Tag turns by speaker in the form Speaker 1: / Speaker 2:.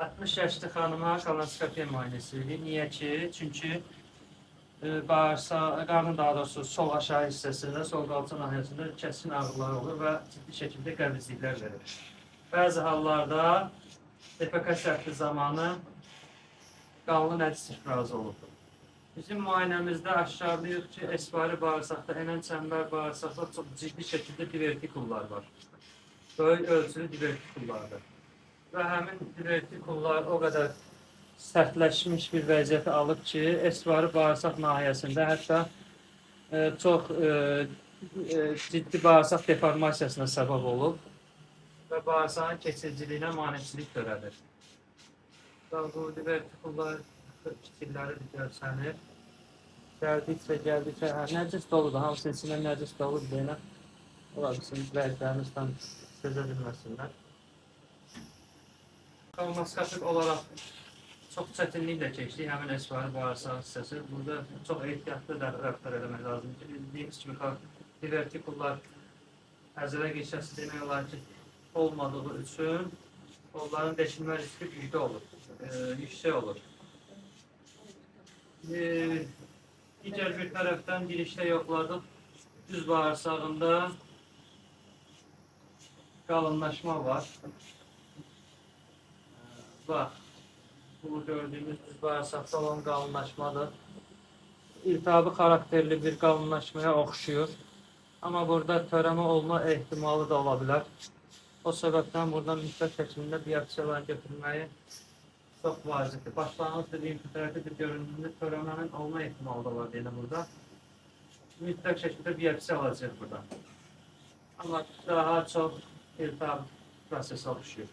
Speaker 1: 60 yaşlı xanıma kolonoskopiya müayinəsi edilir. Niyə ki? Çünki bağırsaq, qarnın daha doğrusu sol aşağı hissəsində, sol qalça nahiyəsində kəskin ağrılar olur və ciddi şəkildə qəbizliklər verir. Bəzi hallarda defekasiya akti zamanı qanlı nəcis ifrazı olur. Bizim müayinəmizdə aşkarlıyıq ki, esvari bağırsaqda, enən çəmbər bağırsaqda çox ciddi şəkildə divertikullar var. Böyük ölçülü divertikullardır. Və həmin divertikullar o qədər sərtləşmiş bir vəziyyəti alıb ki, esvari bağırsaq nahiyəsində hətta çox ciddi bağırsaq deformasiyasına səbəb olub və bağırsağın keçiriciliyinə maneçilik törədir. Bu divertikullar kiçikləri görsənir. Gəldikcə, nəcis doludur, hamısının içində nəcis doludur deyənə. Ola bilsin, vəziyyətlərimiz tam sözə bilməsinlər. Kolonoskopik olaraq çox çətinliklə keçdik, həmin esvari bağırsaq hissəsi. Burada çox ehtiyatlı rəftar eləmək lazımdır. Bildiyimiz kimi, divertikullar əzələ geçəsi demək olar ki, olmadığı üçün onların deşilmə riski yüksək olur. Digər bir tərəfdən girişdə yoxladıq. Düz bağırsağında qalınlaşma var. Bax, bu gördüyümüz düz bağırsaqda olan qalınlaşmadır. İltihabi xarakterli bir qalınlaşmaya oxşuyur. Amma burada törəmə olma ehtimalı da ola bilər. O səbəbdən buradan mütləq şəkildə biopsiyalar götürməyi çox vacibdir. Başlanğıc bir infiltrativ bir görüntündə törəmənin olma ehtimalı da var deyiləm burada. Mütləq şəkildə biopsiya alacaq burada. Amma daha çox iltihab prosesi oluşuyor.